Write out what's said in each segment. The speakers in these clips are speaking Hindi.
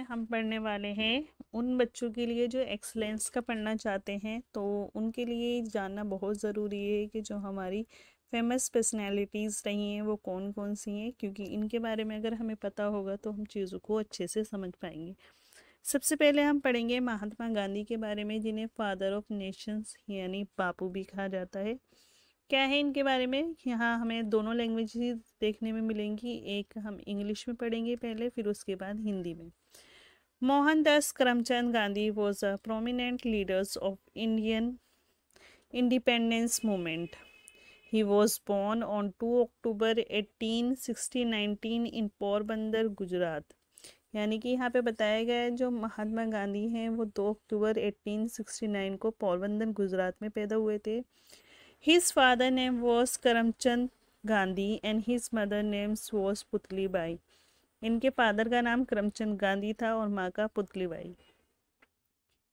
हम पढ़ने वाले हैं उन बच्चों के लिए जो एक्सलेंस का पढ़ना चाहते हैं, तो उनके लिए जानना बहुत ज़रूरी है कि जो हमारी फेमस पर्सनैलिटीज़ रही हैं वो कौन कौन सी हैं, क्योंकि इनके बारे में अगर हमें पता होगा तो हम चीज़ों को अच्छे से समझ पाएंगे। सबसे पहले हम पढ़ेंगे महात्मा गांधी के बारे में, जिन्हें फादर ऑफ नेशंस यानी बापू भी कहा जाता है। क्या है इनके बारे में, यहाँ हमें दोनों लैंग्वेजेस देखने में मिलेंगी। एक हम इंग्लिश में पढ़ेंगे पहले, फिर उसके बाद हिंदी में। Mohandas Karamchand Gandhi was a prominent leader of Indian independence movement. He was born on 2 October 1819 in Porbandar, Gujarat. यानी कि यहाँ पे बताया गया है जो महात्मा गांधी हैं वो 2 अक्टूबर 1869 को पोरबंदर गुजरात में पैदा हुए थे। His father name was Karamchand Gandhi and his mother name was Putli Bai. इनके फादर का नाम करमचंद गांधी था और माँ का Putli Bai.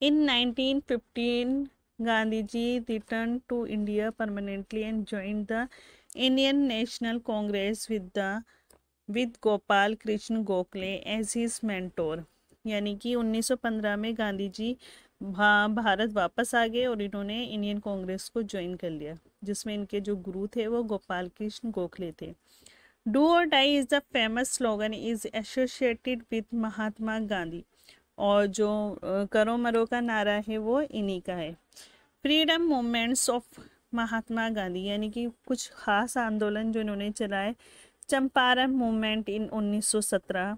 In 1915 Gandhi ji return to India permanently and join the Indian National Congress with Gopal Krishna Gokhale as his mentor. यानी कि 1915 में गांधी जी भारत वापस आ गए और इन्होंने इंडियन कांग्रेस को ज्वाइन कर लिया, जिसमें इनके जो गुरु थे वो गोपाल कृष्ण गोखले थे। डू और die is the famous slogan is associated with Mahatma Gandhi, और जो करो मरो का नारा है वो इन्हीं का है। Freedom movements of Mahatma Gandhi, यानी कि कुछ खास आंदोलन जो इन्होंने चलाए। Champaran movement in 1917,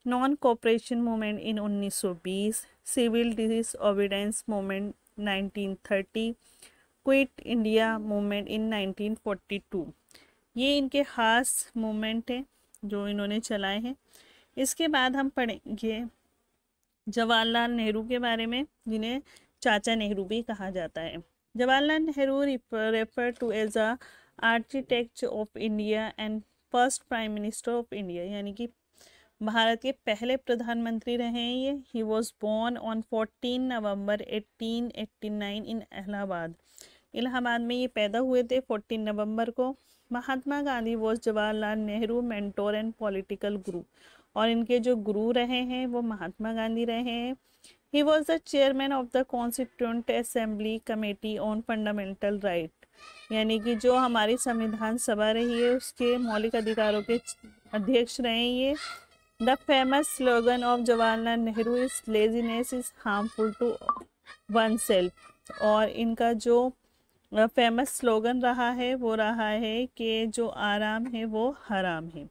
non cooperation movement in 1920, civil disobedience movement 1930, quit India movement in 1942। ये इनके खास मूवमेंट हैं जो इन्होंने चलाए हैं। इसके बाद हम पढ़ेंगे जवाहरलाल नेहरू के बारे में, जिन्हें चाचा नेहरू भी कहा जाता है। Jawaharlal Nehru refer to as a architect of India and first prime minister of India, यानी कि भारत के पहले प्रधानमंत्री रहे हैं ये। He was born on 14 November 1889 in Allahabad. Allahabad में ये पैदा हुए थे 14 नवंबर को। Mahatma Gandhi was Jawaharlal Nehru mentor and political guru, और इनके जो गुरु रहे हैं वो महात्मा गांधी रहे हैं। He was the chairman of the constituent assembly committee on fundamental right, यानी कि जो हमारी संविधान सभा रही है उसके मौलिक अधिकारों के अध्यक्ष रहे हैं ये। The famous slogan of Jawaharlal Nehru is laziness is harmful to oneself, और इनका जो फेमस स्लोगन रहा है वो रहा है कि जो आराम है वो हराम है,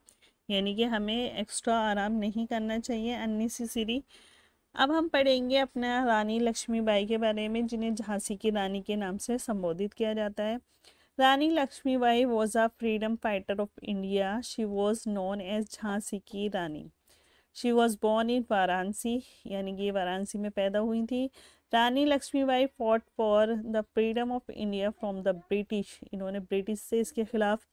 यानी कि हमें एक्स्ट्रा आराम नहीं करना चाहिए अननेसेसरी। अब हम पढ़ेंगे अपना रानी लक्ष्मीबाई के बारे में, जिन्हें झांसी की रानी के नाम से संबोधित किया जाता है। Rani Lakshmibai was a freedom fighter of India. She was known as Jhansi की रानी। She was born in Varanasi, यानी कि वाराणसी में पैदा हुई थी। Rani Lakshmibai fought for the freedom of India from the British. इन्होंने ब्रिटिश से इसके खिलाफ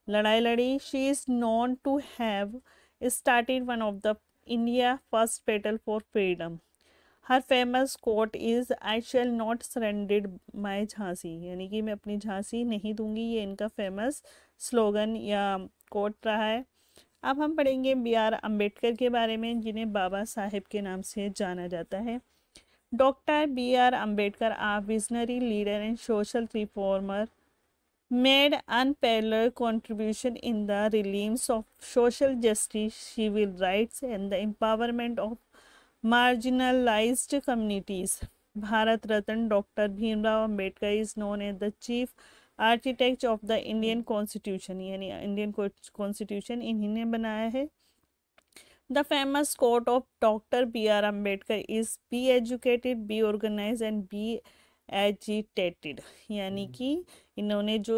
लड़ाई लड़ी। She is known to have started one of the India first battle for freedom. Her famous quote is I shall not surrendered माई झांसी, यानी कि मैं अपनी झांसी नहीं दूंगी, ये इनका फेमस स्लोगन या कोट रहा है। अब हम पढ़ेंगे बी आर अम्बेडकर के बारे में, जिन्हें बाबा साहेब के नाम से जाना जाता है। Doctor B R Ambedkar a visionary leader and social reformer made unparalleled contribution in the realms of social justice, civil rights and the empowerment of marginalized communities. Bharat Ratna Dr. Bhimrao Ambedkar is known as the chief architect of the Indian Constitution, यानी इंडियन कॉन्स्टिट्यूशन इन्हीं ने बनाया है। The famous quote of Dr. B. R. Ambedkar is be educated, be organized and be agitated, यानी कि इन्होंने जो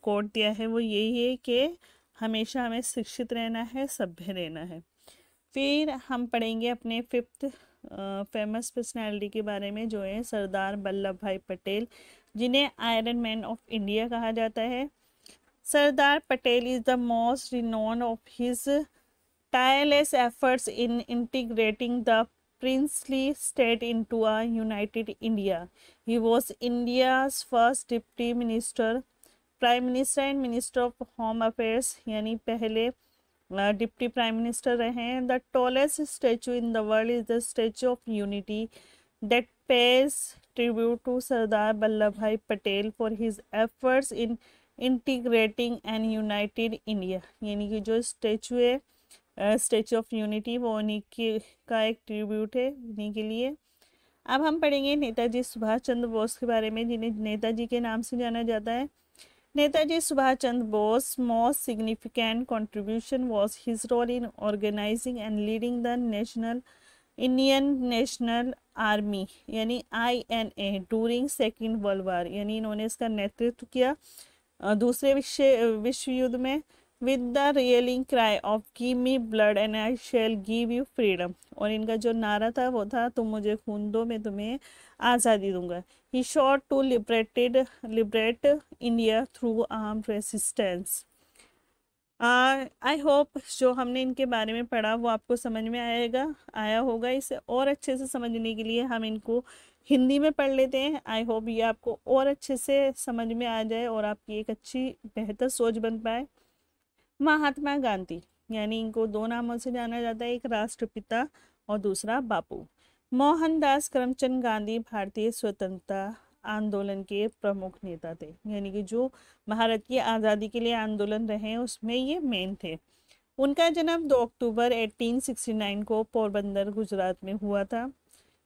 कोट दिया है वो यही है कि हमेशा हमें शिक्षित रहना है, सभ्य रहना है। फिर हम पढ़ेंगे अपने फिफ्थ फेमस पर्सनालिटी के बारे में, जो है सरदार वल्लभ भाई पटेल, जिन्हें आयरन मैन ऑफ इंडिया कहा जाता है। Sardar Patel is the most renowned of his tireless efforts in integrating the princely state into a united India. He was India's first deputy minister, prime minister and minister of home affairs, यानी पहले डिप्टी प्राइम मिनिस्टर रहे हैं। The tallest statue in the world is the statue of unity that pays tribute to Sardar Vallabhbhai Patel for his efforts in integrating and united India. यानी कि जो स्टैचू है स्टैचू ऑफ यूनिटी वो उन्हीं की का एक ट्रिब्यूट है उन्हीं के लिए। अब हम पढ़ेंगे नेताजी सुभाष चंद्र बोस के बारे में, जिन्हें नेताजी के नाम से जाना जाता है। Netaji Subhash Chandra Bose most significant contribution was his role in organizing and leading the Indian national army यानी INA during second world war. यानी इन्होंने इसका नेतृत्व किया दूसरे विश्व युद्ध में। With the rallying cry of give me blood and I shall give you freedom. और इनका जो नारा था वो था तुम मुझे खून दो मैं तुम्हें आज़ादी दूंगा। He sought to liberate India through armed resistance. I hope जो हमने इनके बारे में पढ़ा वो आपको समझ में आया होगा। इसे और अच्छे से समझने के लिए हम इनको हिंदी में पढ़ लेते हैं। आई होप ये आपको और अच्छे से समझ में आ जाए और आपकी एक अच्छी बेहतर सोच बन पाए। महात्मा गांधी, यानी इनको दो नामों से जाना जाता है, एक राष्ट्रपिता और दूसरा बापू। मोहनदास करमचंद गांधी भारतीय स्वतंत्रता आंदोलन के प्रमुख नेता थे। यानी कि जो भारत की आज़ादी के लिए आंदोलन रहे उसमें ये मेन थे। उनका जन्म 2 अक्टूबर 1869 को पोरबंदर गुजरात में हुआ था।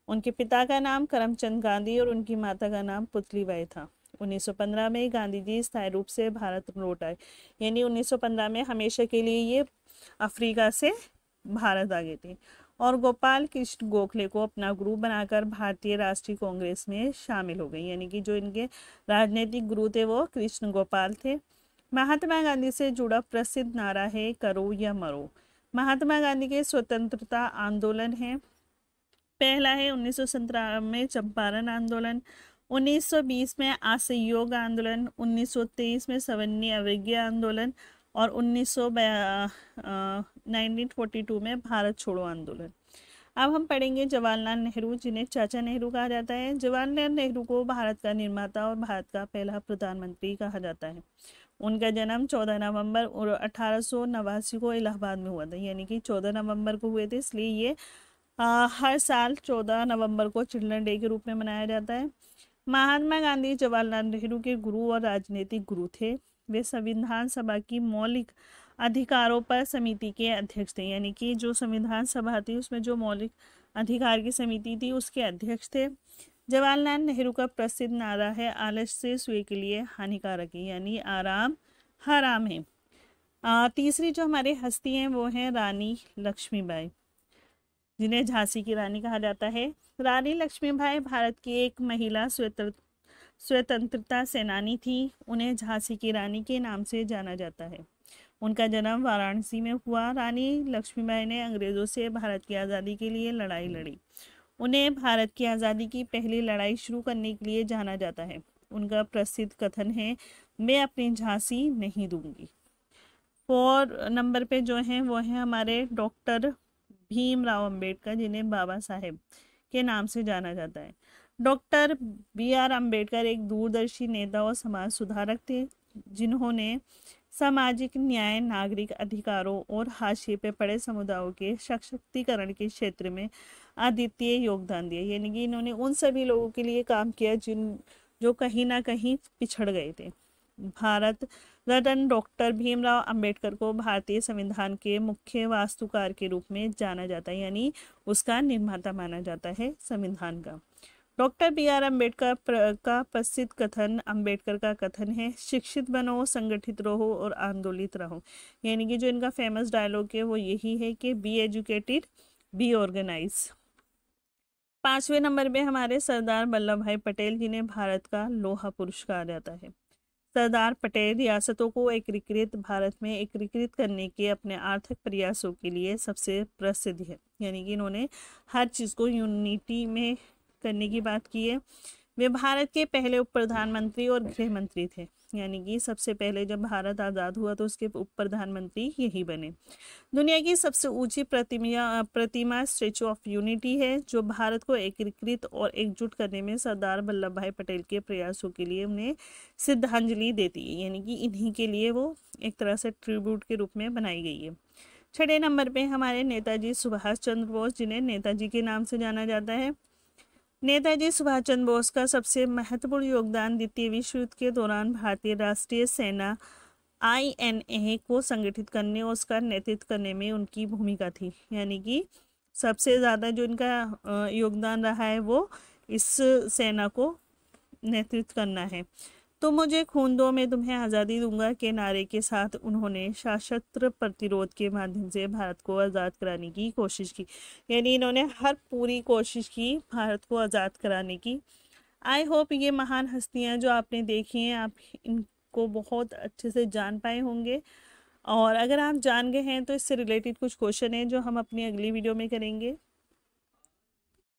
उनके पिता का नाम करमचंद गांधी और उनकी माता का नाम पुतलीबाई था। 1915 में गांधी जी स्थायी रूप से भारत लौट आए। यानी 1915 में हमेशा के लिए ये अफ्रीका से भारत आ गए थे और गोपाल कृष्ण गोखले को अपना गुरु बनाकर भारतीय राष्ट्रीय कांग्रेस में शामिल हो गए। यानी कि जो इनके राजनीतिक गुरु थे वो कृष्ण गोपाल थे। महात्मा गांधी से जुड़ा प्रसिद्ध नारा है करो या मरो। महात्मा गांधी के स्वतंत्रता आंदोलन है। पहला है 1917 में चंपारण आंदोलन, 1920 में असहयोग आंदोलन, 1923 में सवर्णीय अवज्ञा आंदोलन और 1942 में भारत छोड़ो आंदोलन। अब हम पढ़ेंगे जवाहरलाल नेहरू, जिन्हें चाचा नेहरू कहा जाता है। जवाहरलाल नेहरू को भारत का निर्माता और भारत का पहला प्रधानमंत्री कहा जाता है। उनका जन्म 14 नवंबर 1889 को इलाहाबाद में हुआ था। यानी कि 14 नवंबर को हुए थे, इसलिए ये हर साल 14 नवंबर को चिल्ड्रन डे के रूप में मनाया जाता है। महात्मा गांधी जवाहरलाल नेहरू के गुरु और राजनीतिक गुरु थे। वे संविधान सभा की मौलिक अधिकारों पर समिति के अध्यक्ष थे। यानी कि जो संविधान सभा थी उसमें जो मौलिक अधिकार की समिति थी उसके अध्यक्ष थे। जवाहरलाल नेहरू का प्रसिद्ध नारा है आलस्य सुए के लिए हानिकारक है। यानी आराम हराम है। तीसरी जो हमारी हस्ती हैं वो हैं रानी लक्ष्मीबाई, जिन्हें झांसी की रानी कहा जाता है। रानी लक्ष्मीबाई भारत की एक महिला स्वतंत्रता सेनानी थी। उन्हें झांसी की रानी के नाम से जाना जाता है। उनका जन्म वाराणसी में हुआ। रानी लक्ष्मीबाई ने अंग्रेजों से भारत की आज़ादी के लिए लड़ाई लड़ी। उन्हें भारत की आज़ादी की पहली लड़ाई शुरू करने के लिए जाना जाता है। उनका प्रसिद्ध कथन है मैं अपनी झांसी नहीं दूंगी। 4 नंबर पे जो हैं वो हैं हमारे डॉक्टर भीमराव अंबेडकर, जिन्हें बाबा साहेब के नाम से जाना जाता है। डॉक्टर BR अंबेडकर एक दूरदर्शी नेता और समाज सुधारक थे, जिन्होंने सामाजिक न्याय, नागरिक अधिकारों और हाशिए पे पड़े समुदायों के सशक्तिकरण के क्षेत्र में अद्वितीय योगदान दिया। यानी कि इन्होंने उन सभी लोगों के लिए काम किया जो कहीं ना कहीं पिछड़ गए थे। भारत रत्न डॉक्टर भीमराव अंबेडकर को भारतीय संविधान के मुख्य वास्तुकार के रूप में जाना जाता है। यानी उसका निर्माता माना जाता है संविधान का। डॉक्टर BR अंबेडकर का प्रसिद्ध कथन, अंबेडकर का कथन है शिक्षित बनो, संगठित रहो और आंदोलित रहो। यानी कि जो इनका फेमस डायलॉग है वो यही है कि बी एजुकेटेड, बी ऑर्गेनाइज। 5वें नंबर पे हमारे सरदार वल्लभ भाई पटेल, जिन्हें भारत का लोहा पुरुष कहा जाता है। सरदार पटेल रियासतों को एकीकृत भारत में एकीकृत करने के अपने आर्थिक प्रयासों के लिए सबसे प्रसिद्ध है। यानी कि इन्होंने हर चीज़ को यूनिटी में करने की बात की है। वे भारत के पहले उप प्रधानमंत्री और गृह मंत्री थे। यानी कि सबसे पहले जब भारत आज़ाद हुआ तो उसके उप प्रधानमंत्री यही बने। दुनिया की सबसे ऊंची प्रतिमा स्टैचू ऑफ यूनिटी है, जो भारत को एकीकृत और एकजुट करने में सरदार वल्लभ भाई पटेल के प्रयासों के लिए उन्हें श्रद्धांजलि देती है। यानी कि इन्हीं के लिए वो एक तरह से ट्रिब्यूट के रूप में बनाई गई है। छठे नंबर पे हमारे नेताजी सुभाष चंद्र बोस, जिन्हें नेताजी के नाम से जाना जाता है। नेताजी सुभाष चंद्र बोस का सबसे महत्वपूर्ण योगदान द्वितीय विश्व युद्ध के दौरान भारतीय राष्ट्रीय सेना INA को संगठित करने और उसका नेतृत्व करने में उनकी भूमिका थी। यानी कि सबसे ज़्यादा जो इनका योगदान रहा है वो इस सेना को नेतृत्व करना है। तो मुझे खून दो, मैं तुम्हें आज़ादी दूंगा के नारे के साथ उन्होंने सशस्त्र प्रतिरोध के माध्यम से भारत को आज़ाद कराने की कोशिश की। यानी इन्होंने हर पूरी कोशिश की भारत को आज़ाद कराने की। आई होप ये महान हस्तियां जो आपने देखी हैं, आप इनको बहुत अच्छे से जान पाए होंगे। और अगर आप जान गए हैं तो इससे रिलेटेड कुछ क्वेश्चन हैं जो हम अपनी अगली वीडियो में करेंगे।